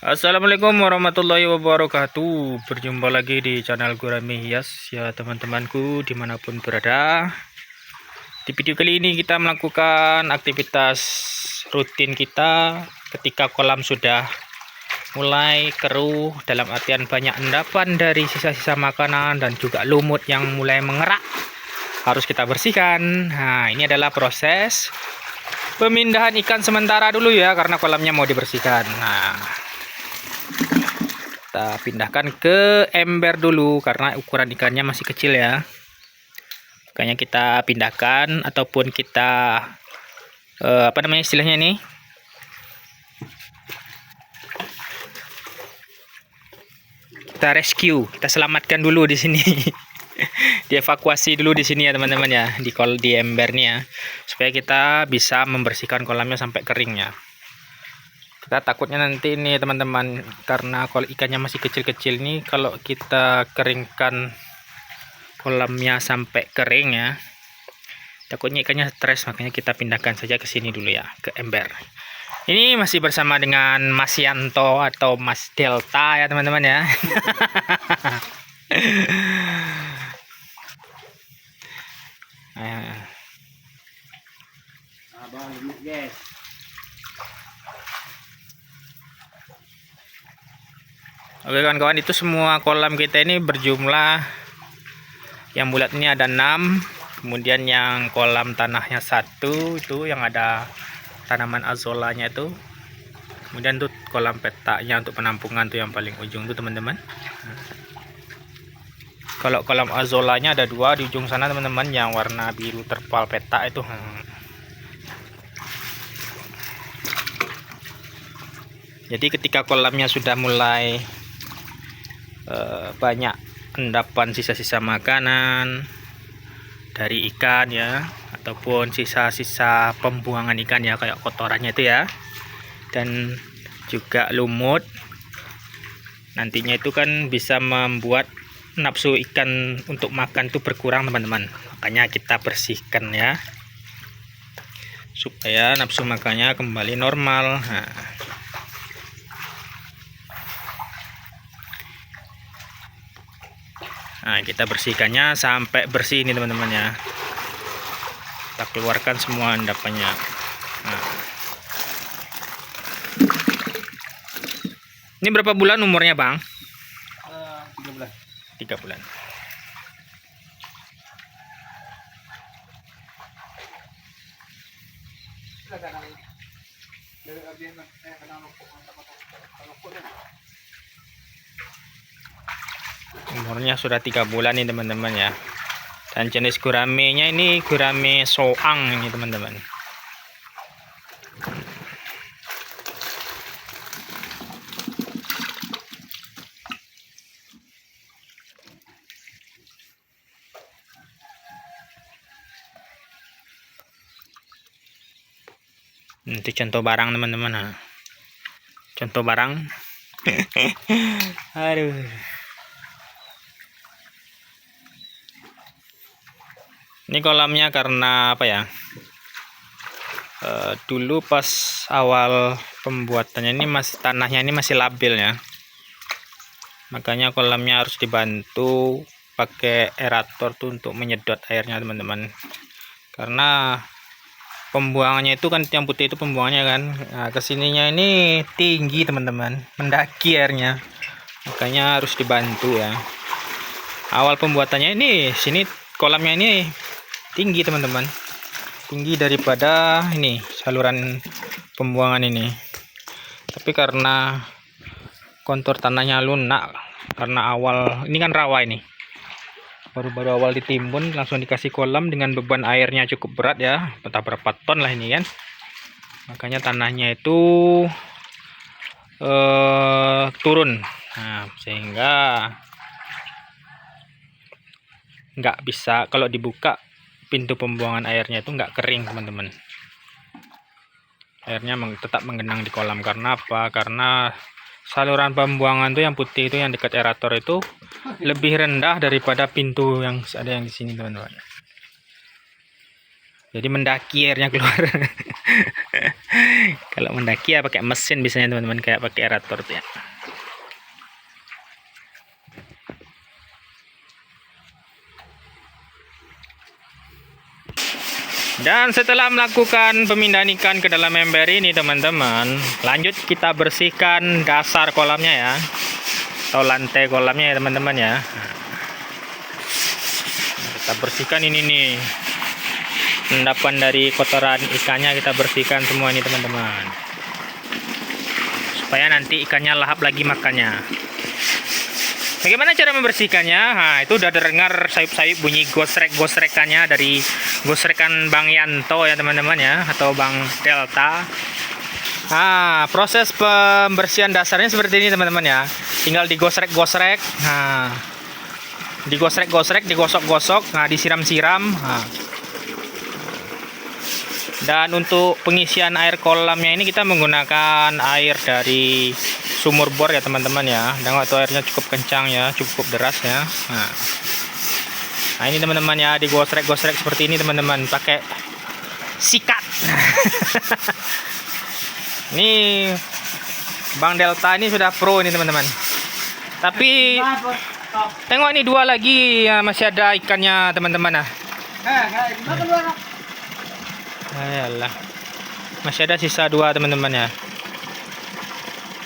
Assalamualaikum warahmatullahi wabarakatuh. Berjumpa lagi di channel Gurame Hias ya teman-temanku dimanapun berada. Di video kali ini kita melakukan aktivitas rutin kita ketika kolam sudah mulai keruh, dalam artian banyak endapan dari sisa-sisa makanan dan juga lumut yang mulai mengerak, harus kita bersihkan. Nah, ini adalah proses pemindahan ikan sementara dulu ya, karena kolamnya mau dibersihkan. Nah, kita pindahkan ke ember dulu karena ukuran ikannya masih kecil ya. Makanya kita pindahkan ataupun kita apa namanya istilahnya nih? Kita rescue, kita selamatkan dulu di sini. Dievakuasi dulu di sini ya teman-teman ya, di embernya, supaya kita bisa membersihkan kolamnya sampai keringnya. Kita takutnya nanti ini teman-teman, karena kalau ikannya masih kecil-kecil nih, kalau kita keringkan kolamnya sampai kering ya, takutnya ikannya stres. Makanya kita pindahkan saja ke sini dulu ya, ke ember. Ini masih bersama dengan Mas Yanto atau Mas Delta ya teman-teman ya. Oke kawan-kawan, itu semua kolam kita ini berjumlah, yang bulat ini ada 6, kemudian yang kolam tanahnya 1 itu yang ada tanaman azolanya itu, kemudian tuh kolam petaknya untuk penampungan tuh yang paling ujung tuh teman-teman. Kalau kolam azolanya ada 2 di ujung sana teman-teman, yang warna biru terpal petak itu. Jadi ketika kolamnya sudah mulai banyak endapan sisa-sisa makanan dari ikan ya, ataupun sisa-sisa pembuangan ikan ya, kayak kotorannya itu ya, dan juga lumut, nantinya itu kan bisa membuat nafsu ikan untuk makan itu berkurang teman-teman. Makanya kita bersihkan ya, supaya nafsu makannya kembali normal. Nah, kita bersihkannya sampai bersih ini teman-teman ya. Kita keluarkan semua endapannya. Nah. Ini berapa bulan umurnya bang? 3 bulan. 3 bulan. Umurnya sudah 3 bulan nih teman-teman ya. Dan jenis guramenya ini gurame soang ini teman-teman. Itu contoh barang teman-teman. Contoh barang. Aduh. Ini kolamnya karena apa ya? Dulu pas awal pembuatannya ini tanahnya ini masih labil ya. Makanya kolamnya harus dibantu pakai aerator tuh untuk menyedot airnya teman-teman. Karena pembuangannya itu kan yang putih itu pembuangannya kan. Nah, kesininya ini tinggi teman-teman, mendaki airnya. Makanya harus dibantu ya. Awal pembuatannya ini sini kolamnya ini tinggi teman-teman, tinggi daripada ini saluran pembuangan ini. Tapi karena kontur tanahnya lunak, karena awal ini kan rawa, ini baru-baru awal ditimbun langsung dikasih kolam dengan beban airnya cukup berat ya, entah berapa ton lah ini kan. Makanya tanahnya itu turun. Nah, sehingga nggak bisa, kalau dibuka pintu pembuangan airnya itu nggak kering teman-teman. Airnya tetap menggenang di kolam. Karena apa? Karena saluran pembuangan tuh yang putih itu, yang dekat aerator itu lebih rendah daripada pintu yang ada yang di sini teman-teman. Jadi mendaki airnya keluar. Kalau mendaki ya pakai mesin biasanya teman-teman, kayak pakai aerator tuh ya. Dan setelah melakukan pemindahan ikan ke dalam ember ini teman-teman, lanjut kita bersihkan dasar kolamnya ya, atau lantai kolamnya ya teman-teman ya. Kita bersihkan ini nih, endapan dari kotoran ikannya kita bersihkan semua ini teman-teman, supaya nanti ikannya lahap lagi makannya. Bagaimana cara membersihkannya? Nah, itu udah dengar sayup-sayup bunyi gosrek-gosrekannya dari gosrekan Bang Yanto ya teman-teman ya, atau Bang Delta. Nah, proses pembersihan dasarnya seperti ini teman-teman ya. Tinggal digosrek-gosrek. Nah, digosrek-gosrek, digosok-gosok, nah disiram-siram. Nah. Dan untuk pengisian air kolamnya ini kita menggunakan air dari sumur bor ya teman-teman ya. Dan waktu airnya cukup kencang ya, cukup deras ya. Nah ini teman-teman ya, digosrek-gosrek seperti ini teman-teman, pakai sikat. Ini Bang Delta ini sudah pro ini teman-teman. Tapi tengok ini dua lagi ya, masih ada ikannya teman-teman. Ayolah, masih ada sisa dua teman-teman ya.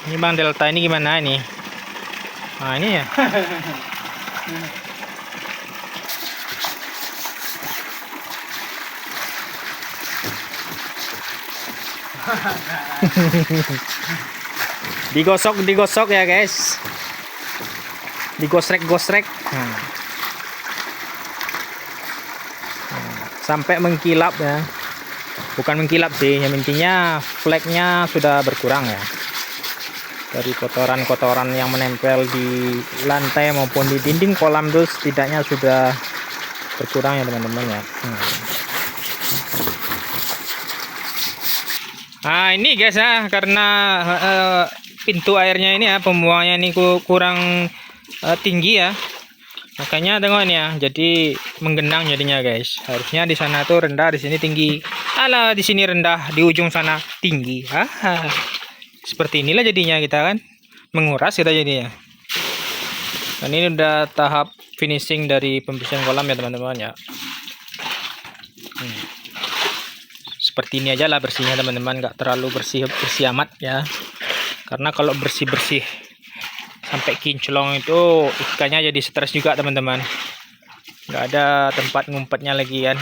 Ini Bang Delta ini gimana ini? Nah ini ya. Digosok ya guys, digosrek-gosrek sampai mengkilap ya. Bukan mengkilap sih, yang intinya fleknya sudah berkurang ya, dari kotoran-kotoran yang menempel di lantai maupun di dinding kolam itu setidaknya sudah berkurang ya teman-teman ya. Nah ini guys ya, karena pintu airnya ini ya, pembuangannya ini kurang tinggi ya, makanya tengok ini ya, jadi menggenang jadinya guys. Harusnya di sana tuh rendah, di sini tinggi. Alah, di sini rendah, di ujung sana tinggi. Seperti inilah jadinya kita kan, menguras kita jadinya. Dan ini udah tahap finishing dari pembersihan kolam ya teman-teman ya. Seperti ini aja lah bersihnya teman-teman, nggak terlalu bersih amat ya. Karena kalau bersih sampai kinclong itu ikannya jadi stres juga teman-teman. Nggak ada tempat ngumpetnya lagi kan.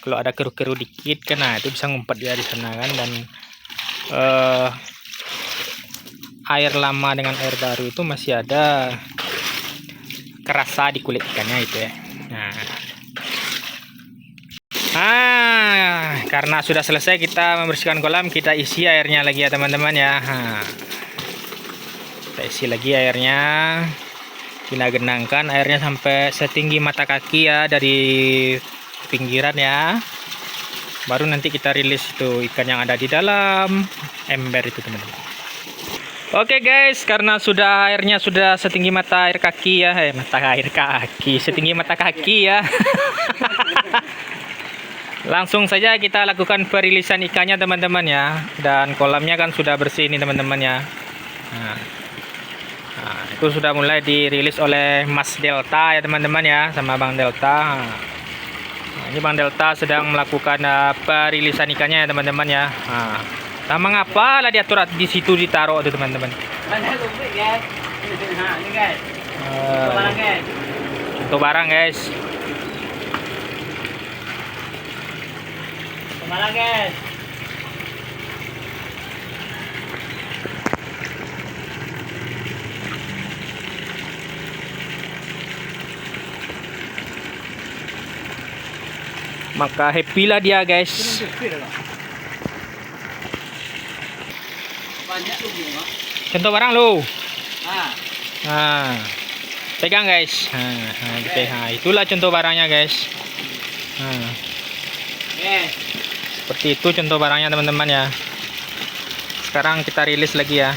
Kalau ada keru-keru dikit kan, nah itu bisa ngumpet dia di sana kan. Dan air lama dengan air baru itu masih ada kerasa di kulit ikannya itu ya. Karena sudah selesai kita membersihkan kolam, kita isi airnya lagi ya teman-teman ya. Kita isi lagi airnya, kita genangkan airnya sampai setinggi mata kaki ya dari pinggiran ya. Baru nanti kita rilis itu ikan yang ada di dalam ember itu teman-teman. Oke guys, karena airnya sudah setinggi mata air kaki ya, setinggi mata kaki ya. Langsung saja kita lakukan perilisan ikannya teman-teman ya. Dan kolamnya kan sudah bersih ini teman-teman ya. Nah, itu sudah mulai dirilis oleh Mas Delta ya teman-teman ya, sama Bang Delta. Nah, ini Bang Delta sedang melakukan perilisan ikannya ya teman-teman ya. Nah, mengapa lah diatur di situ ditaruh tuh teman-teman? Untuk barang guys. Maka happy lah dia guys. Contoh barang lo. Pegang guys. Itulah contoh barangnya guys. Seperti itu contoh barangnya teman-teman ya. Sekarang kita rilis lagi ya.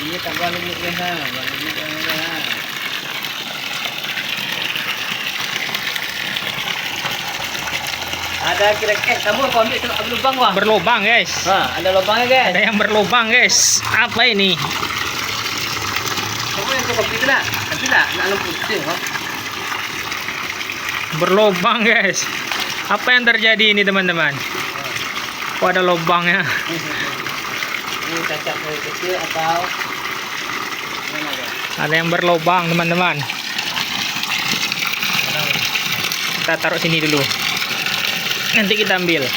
Ini tambah lumutnya ha. Ada kira-kira kamu kau ambil tengok lubang wah. Berlubang guys. Ada lubangnya guys. Ada yang berlubang guys. Apa ini? Kamu yang kau itu nak. Nanti nak lumut putih ha. Berlubang guys. Apa yang terjadi ini teman-teman? Kok ada lubangnya? Ini cacat dari kecil atau mana guys? Ada yang berlubang teman-teman. Kita taruh sini dulu. Nanti kita ambil.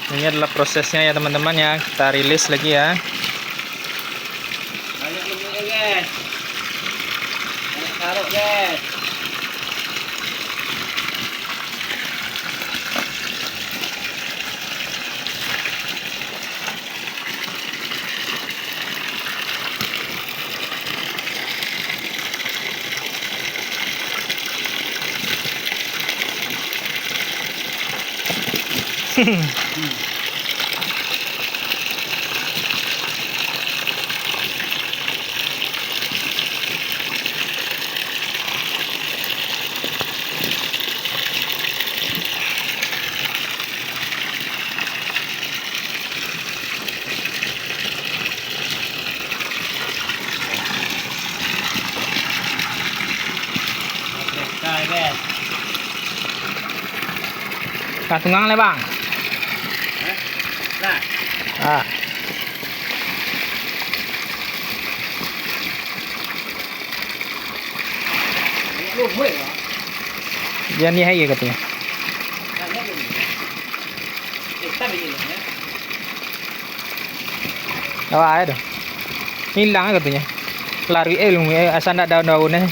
Ini adalah prosesnya ya teman-teman ya. Kita rilis lagi ya. Banyak lumutnya guys. Banyak taruh guys. Nah, guys. Tunggang le bang. Nah, Ah. banyak lumut lah. Jangan dihai katanya. Banyak lumut. Kita bikin ya. Apa ada? Hilang katanya. Lari ilmu asal nak daun-daunnya.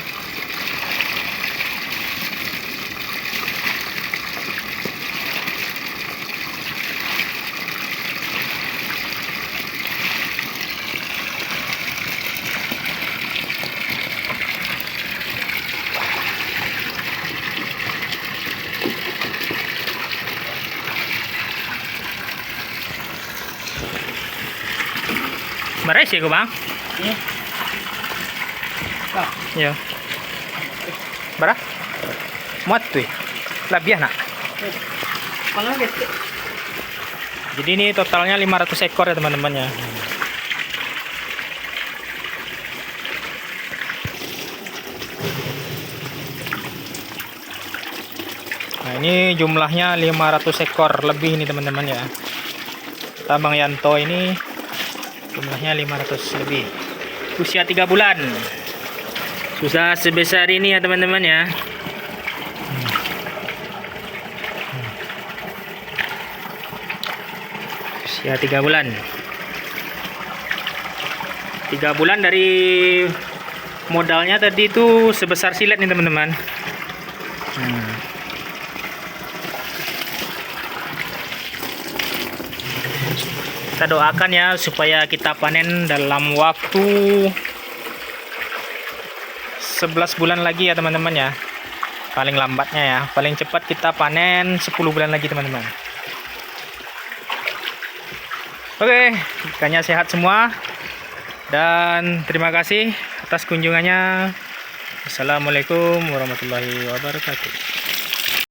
Marais ya kau bang? Iya. Kak, Iya. Berapa? Muat tuh. Lebih nak. mana gitu? Jadi ini totalnya 500 ekor ya teman-teman ya. Nah ini jumlahnya 500 ekor lebih ini teman-teman ya. Kata Bang Yanto ini jumlahnya 500 lebih. Usia 3 bulan. Susah sebesar ini ya teman-teman ya. Usia 3 bulan. 3 bulan dari modalnya tadi itu sebesar silet nih teman-teman. Kita doakan ya supaya kita panen dalam waktu 11 bulan lagi ya teman-teman ya. Paling lambatnya ya. Paling cepat kita panen 10 bulan lagi teman-teman. Oke, ikannya sehat semua. Dan terima kasih atas kunjungannya. Assalamualaikum warahmatullahi wabarakatuh.